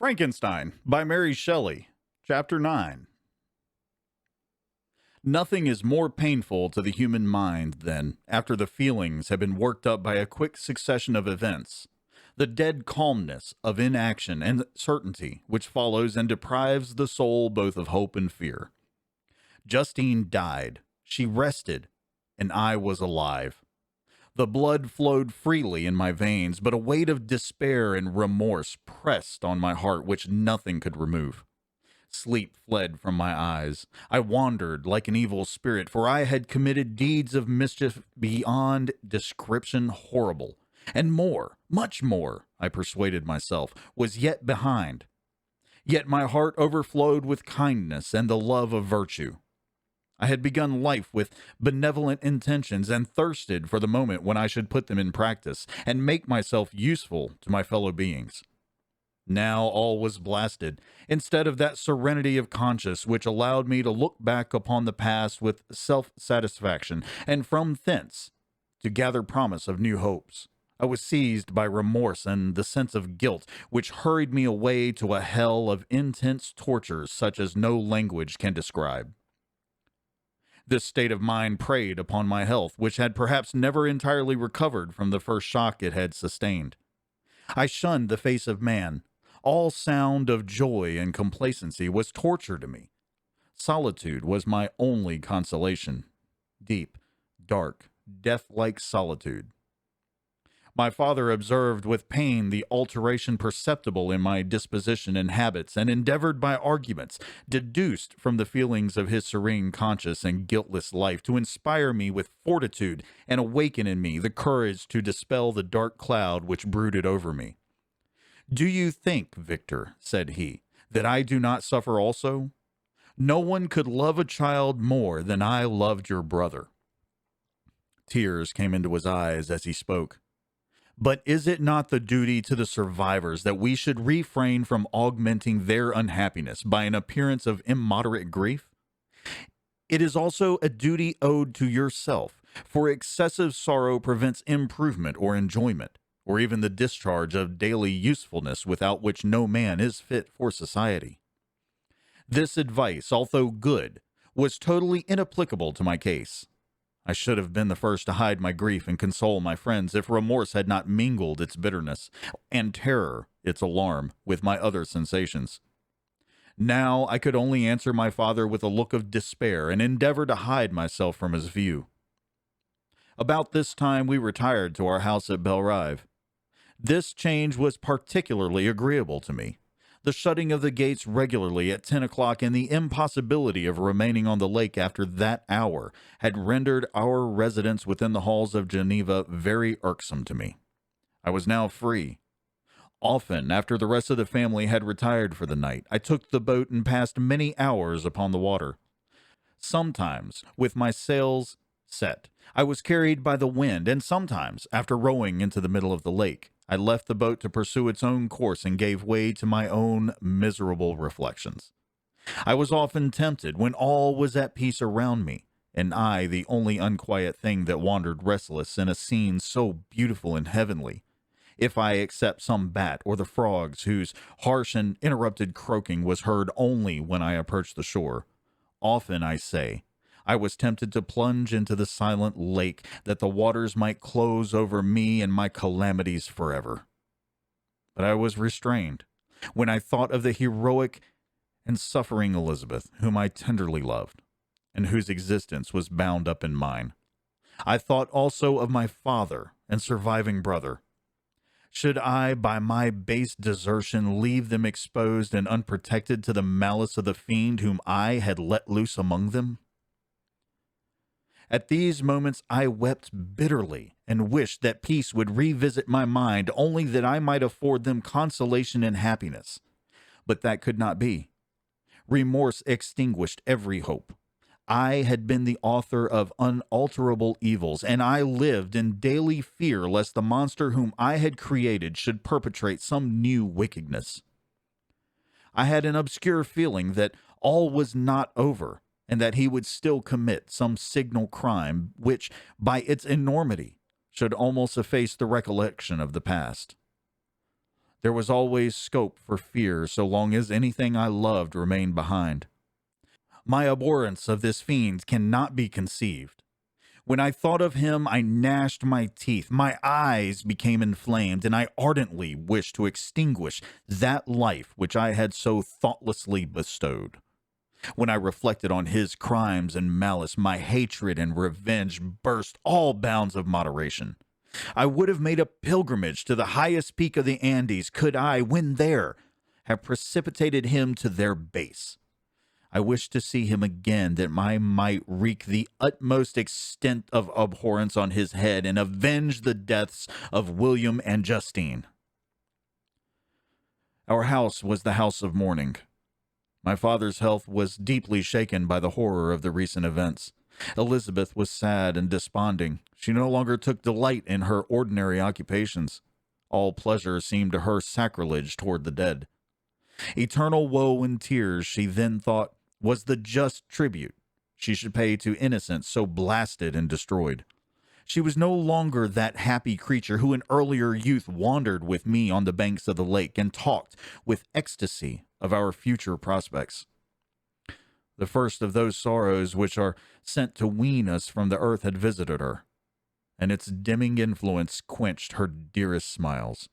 Frankenstein by Mary Shelley, Chapter 9. Nothing is more painful to the human mind than, after the feelings have been worked up by a quick succession of events, the dead calmness of inaction and certainty which follows and deprives the soul both of hope and fear. Justine died, she rested, and I was alive. The blood flowed freely in my veins, but a weight of despair and remorse pressed on my heart which nothing could remove. Sleep fled from my eyes. I wandered like an evil spirit, for I had committed deeds of mischief beyond description horrible. And more, much more, I persuaded myself, was yet behind. Yet my heart overflowed with kindness and the love of virtue. I had begun life with benevolent intentions and thirsted for the moment when I should put them in practice and make myself useful to my fellow beings. Now all was blasted, instead of that serenity of conscience which allowed me to look back upon the past with self-satisfaction, and from thence to gather promise of new hopes. I was seized by remorse and the sense of guilt, which hurried me away to a hell of intense tortures such as no language can describe. This state of mind preyed upon my health, which had perhaps never entirely recovered from the first shock it had sustained. I shunned the face of man. All sound of joy and complacency was torture to me. Solitude was my only consolation. Deep, dark, death-like solitude. My father observed with pain the alteration perceptible in my disposition and habits, and endeavored by arguments, deduced from the feelings of his serene conscience and guiltless life, to inspire me with fortitude and awaken in me the courage to dispel the dark cloud which brooded over me. "Do you think, Victor," said he, "that I do not suffer also? No one could love a child more than I loved your brother." Tears came into his eyes as he spoke. "But is it not the duty to the survivors that we should refrain from augmenting their unhappiness by an appearance of immoderate grief? It is also a duty owed to yourself, for excessive sorrow prevents improvement or enjoyment, or even the discharge of daily usefulness without which no man is fit for society." This advice, although good, was totally inapplicable to my case. I should have been the first to hide my grief and console my friends if remorse had not mingled its bitterness, and terror, its alarm, with my other sensations. Now I could only answer my father with a look of despair and endeavor to hide myself from his view. About this time we retired to our house at Belrive. This change was particularly agreeable to me. The shutting of the gates regularly at 10 o'clock and the impossibility of remaining on the lake after that hour had rendered our residence within the halls of Geneva very irksome to me. I was now free. Often, after the rest of the family had retired for the night, I took the boat and passed many hours upon the water. Sometimes, with my sails set, I was carried by the wind, and sometimes, after rowing into the middle of the lake, I left the boat to pursue its own course and gave way to my own miserable reflections. I was often tempted, when all was at peace around me, and I the only unquiet thing that wandered restless in a scene so beautiful and heavenly, if I except some bat or the frogs whose harsh and interrupted croaking was heard only when I approached the shore. Often, I say, I was tempted to plunge into the silent lake, that the waters might close over me and my calamities forever. But I was restrained when I thought of the heroic and suffering Elizabeth, whom I tenderly loved, and whose existence was bound up in mine. I thought also of my father and surviving brother. Should I, by my base desertion, leave them exposed and unprotected to the malice of the fiend whom I had let loose among them? At these moments I wept bitterly and wished that peace would revisit my mind, only that I might afford them consolation and happiness. But that could not be. Remorse extinguished every hope. I had been the author of unalterable evils, and I lived in daily fear lest the monster whom I had created should perpetrate some new wickedness. I had an obscure feeling that all was not over, and that he would still commit some signal crime which, by its enormity, should almost efface the recollection of the past. There was always scope for fear so long as anything I loved remained behind. My abhorrence of this fiend cannot be conceived. When I thought of him, I gnashed my teeth, my eyes became inflamed, and I ardently wished to extinguish that life which I had so thoughtlessly bestowed. When I reflected on his crimes and malice, my hatred and revenge burst all bounds of moderation. I would have made a pilgrimage to the highest peak of the Andes could I, when there, have precipitated him to their base. I wished to see him again, that I might wreak the utmost extent of abhorrence on his head and avenge the deaths of William and Justine. Our house was the house of mourning. My father's health was deeply shaken by the horror of the recent events. Elizabeth was sad and desponding. She no longer took delight in her ordinary occupations. All pleasure seemed to her sacrilege toward the dead. Eternal woe and tears, she then thought, was the just tribute she should pay to innocence so blasted and destroyed. She was no longer that happy creature who in earlier youth wandered with me on the banks of the lake and talked with ecstasy of our future prospects. The first of those sorrows which are sent to wean us from the earth had visited her, and its dimming influence quenched her dearest smiles.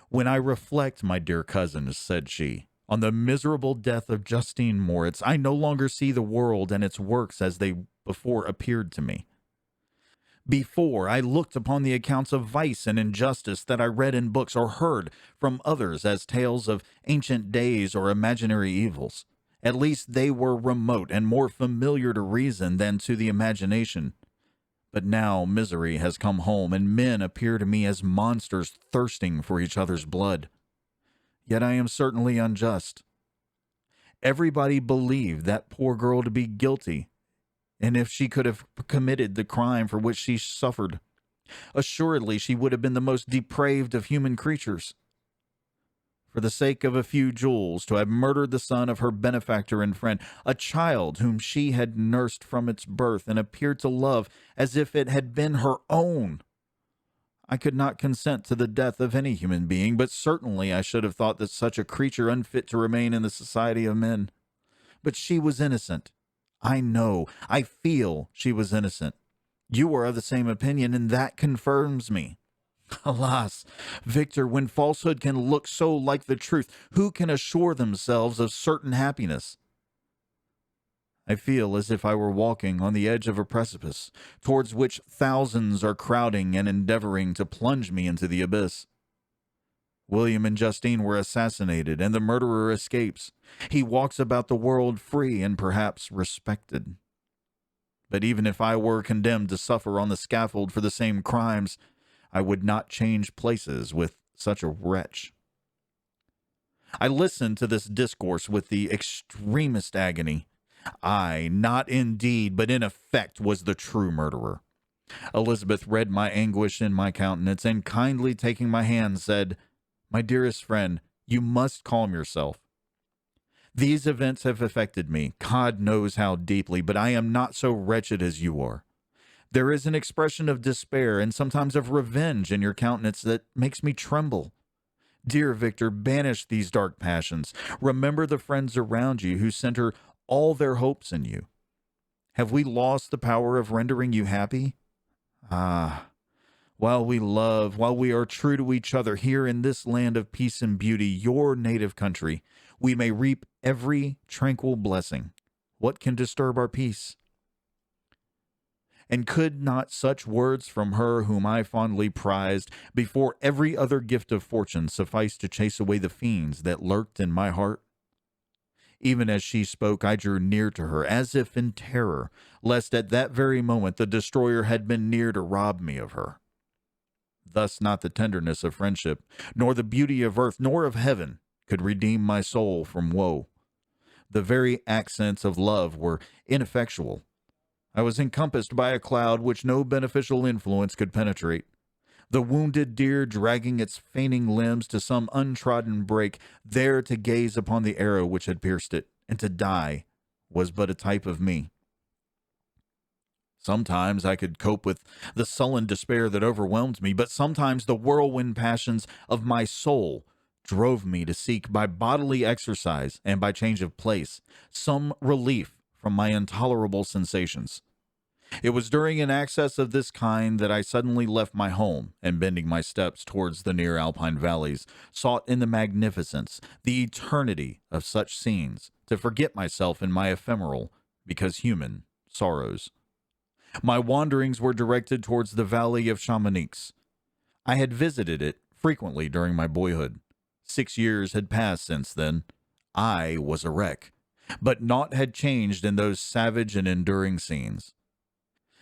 "When I reflect, my dear cousins," said she, "on the miserable death of Justine Moritz, I no longer see the world and its works as they before appeared to me. Before, I looked upon the accounts of vice and injustice that I read in books or heard from others as tales of ancient days or imaginary evils. At least they were remote and more familiar to reason than to the imagination. But now misery has come home, and men appear to me as monsters thirsting for each other's blood. Yet I am certainly unjust. Everybody believed that poor girl to be guilty, and if she could have committed the crime for which she suffered, assuredly she would have been the most depraved of human creatures. For the sake of a few jewels, to have murdered the son of her benefactor and friend, a child whom she had nursed from its birth and appeared to love as if it had been her own. I could not consent to the death of any human being, but certainly I should have thought that such a creature unfit to remain in the society of men. But she was innocent. I know, I feel she was innocent. You are of the same opinion, and that confirms me. Alas, Victor, when falsehood can look so like the truth, who can assure themselves of certain happiness? I feel as if I were walking on the edge of a precipice, towards which thousands are crowding and endeavoring to plunge me into the abyss. William and Justine were assassinated, and the murderer escapes. He walks about the world free and perhaps respected. But even if I were condemned to suffer on the scaffold for the same crimes, I would not change places with such a wretch. I listened to this discourse with the extremest agony. I, not in deed, but in effect, was the true murderer. Elizabeth read my anguish in my countenance, and kindly taking my hand, said, "My dearest friend, you must calm yourself. These events have affected me, God knows how deeply, but I am not so wretched as you are. There is an expression of despair and sometimes of revenge in your countenance that makes me tremble. Dear Victor, banish these dark passions. Remember the friends around you who center all their hopes in you. Have we lost the power of rendering you happy? Ah, while we love, while we are true to each other here in this land of peace and beauty, your native country, we may reap every tranquil blessing. What can disturb our peace? And could not such words from her whom I fondly prized, before every other gift of fortune, suffice to chase away the fiends that lurked in my heart? Even as she spoke, I drew near to her, as if in terror, lest at that very moment the destroyer had been near to rob me of her. Thus not the tenderness of friendship, nor the beauty of earth, nor of heaven, could redeem my soul from woe. The very accents of love were ineffectual. I was encompassed by a cloud which no beneficial influence could penetrate. The wounded deer dragging its fainting limbs to some untrodden brake, there to gaze upon the arrow which had pierced it, and to die, was but a type of me. Sometimes I could cope with the sullen despair that overwhelmed me, but sometimes the whirlwind passions of my soul drove me to seek by bodily exercise and by change of place some relief from my intolerable sensations. It was during an access of this kind that I suddenly left my home and, bending my steps towards the near alpine valleys, sought in the magnificence, the eternity of such scenes, to forget myself in my ephemeral, because human, sorrows. My wanderings were directed towards the valley of Chamonix. I had visited it frequently during my boyhood. 6 years had passed since then. I was a wreck, but naught had changed in those savage and enduring scenes.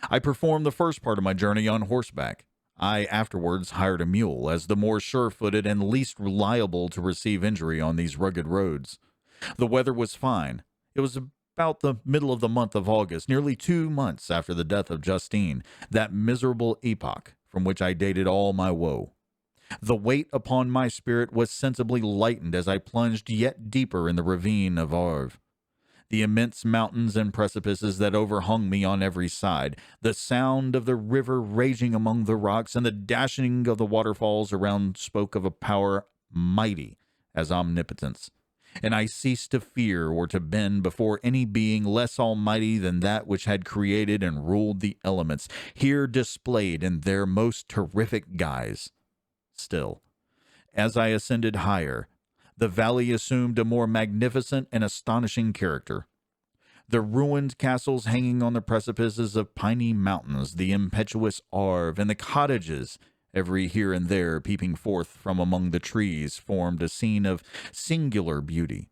I performed the first part of my journey on horseback. I afterwards hired a mule, as the more sure-footed and least liable to receive injury on these rugged roads. The weather was fine. It was about the middle of the month of August, nearly 2 months after the death of Justine, that miserable epoch from which I dated all my woe. The weight upon my spirit was sensibly lightened as I plunged yet deeper in the ravine of Arve. The immense mountains and precipices that overhung me on every side, the sound of the river raging among the rocks, and the dashing of the waterfalls around spoke of a power mighty as omnipotence. And I ceased to fear or to bend before any being less almighty than that which had created and ruled the elements, here displayed in their most terrific guise. Still, as I ascended higher, the valley assumed a more magnificent and astonishing character. The ruined castles hanging on the precipices of piny mountains, the impetuous Arve, and the cottages, every here and there peeping forth from among the trees, formed a scene of singular beauty.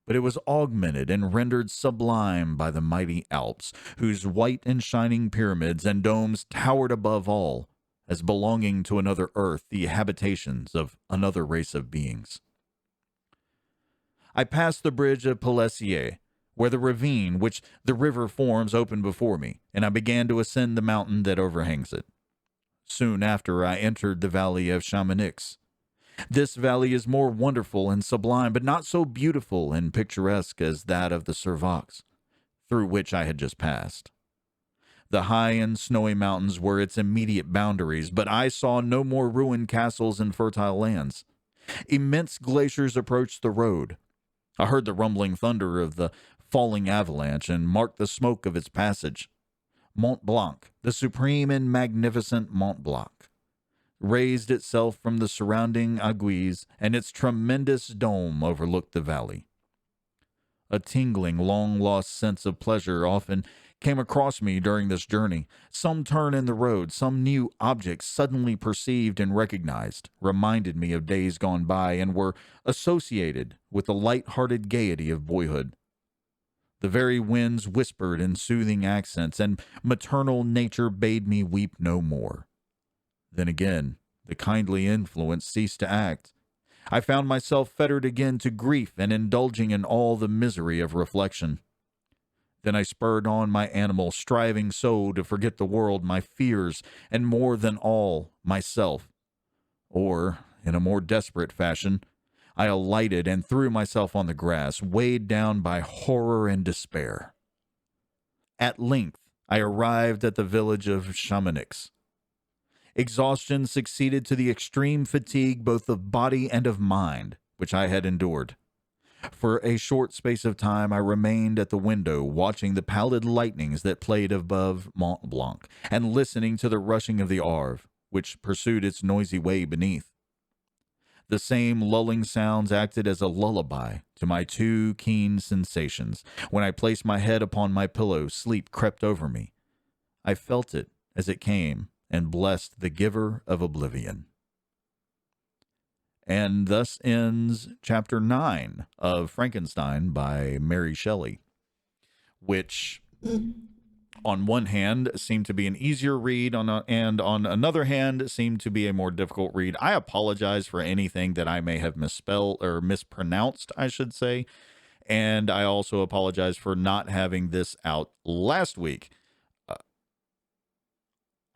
But it was augmented and rendered sublime by the mighty Alps, whose white and shining pyramids and domes towered above all, as belonging to another earth, the habitations of another race of beings. I passed the bridge of Pelessier, where the ravine which the river forms opened before me, and I began to ascend the mountain that overhangs it. Soon after, I entered the valley of Chamonix. This valley is more wonderful and sublime, but not so beautiful and picturesque as that of the Servox, through which I had just passed. The high and snowy mountains were its immediate boundaries, but I saw no more ruined castles and fertile lands. Immense glaciers approached the road. I heard the rumbling thunder of the falling avalanche and marked the smoke of its passage. Mont Blanc, the supreme and magnificent Mont Blanc, raised itself from the surrounding aiguilles, and its tremendous dome overlooked the valley. A tingling, long-lost sense of pleasure often came across me during this journey. Some turn in the road, some new object suddenly perceived and recognized, reminded me of days gone by and were associated with the light-hearted gaiety of boyhood. The very winds whispered in soothing accents, and maternal nature bade me weep no more. Then again, the kindly influence ceased to act. I found myself fettered again to grief and indulging in all the misery of reflection. Then I spurred on my animal, striving so to forget the world, my fears, and more than all, myself. Or, in a more desperate fashion, I alighted and threw myself on the grass, weighed down by horror and despair. At length, I arrived at the village of Chamonix. Exhaustion succeeded to the extreme fatigue both of body and of mind, which I had endured. For a short space of time I remained at the window, watching the pallid lightnings that played above Mont Blanc, and listening to the rushing of the Arve, which pursued its noisy way beneath. The same lulling sounds acted as a lullaby to my too keen sensations. When I placed my head upon my pillow, sleep crept over me. I felt it as it came, and blessed the giver of oblivion. And thus ends Chapter 9 of Frankenstein by Mary Shelley, which, on one hand, seemed to be an easier read, and on another hand, seemed to be a more difficult read. I apologize for anything that I may have misspelled or mispronounced, I should say, and I also apologize for not having this out last week.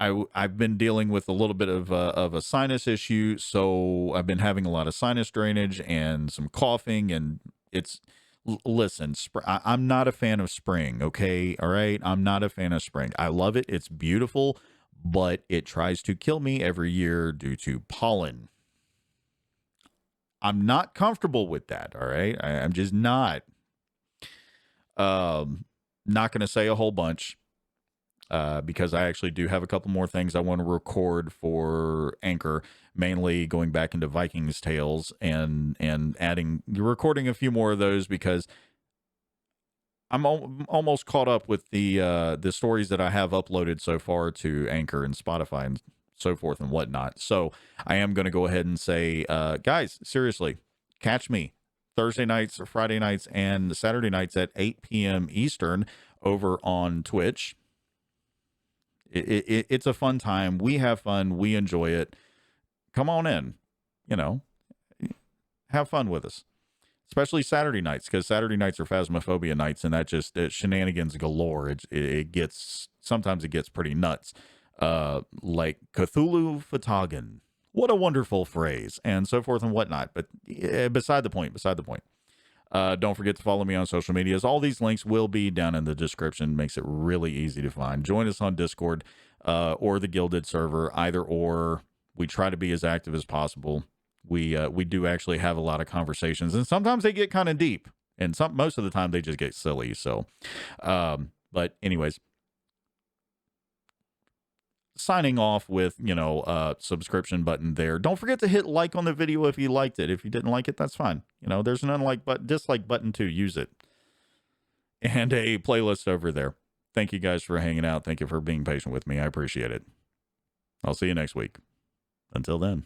I've been dealing with a little bit of a sinus issue, so I've been having a lot of sinus drainage and some coughing, and it's Listen, I'm not a fan of spring, okay? All right? I'm not a fan of spring. I love it. It's beautiful, but it tries to kill me every year due to pollen. I'm not comfortable with that, all right? I'm just not. Not going to say a whole bunch because I actually do have a couple more things I want to record for Anchor, mainly going back into Vikings tales and recording a few more of those because I'm almost caught up with the stories that I have uploaded so far to Anchor and Spotify and so forth and whatnot. So I am going to go ahead and say, guys, seriously, catch me Thursday nights or Friday nights and Saturday nights at 8 p.m. Eastern over on Twitch. It's a fun time. We have fun. We enjoy it. Come on in, have fun with us, especially Saturday nights, because Saturday nights are Phasmophobia nights, and that just shenanigans galore. Sometimes it gets pretty nuts. Like Cthulhu Fatagan. What a wonderful phrase, and so forth and whatnot. But beside the point. Don't forget to follow me on social medias. All these links will be down in the description. Makes it really easy to find. Join us on Discord or the Gilded server, either or. We try to be as active as possible. We do actually have a lot of conversations, and sometimes they get kind of deep, and most of the time they just get silly. So, but anyways, signing off with, subscription button there. Don't forget to hit like on the video if you liked it. If you didn't like it, that's fine. There's an dislike button too. Use it. And a playlist over there. Thank you guys for hanging out. Thank you for being patient with me. I appreciate it. I'll see you next week. Until then.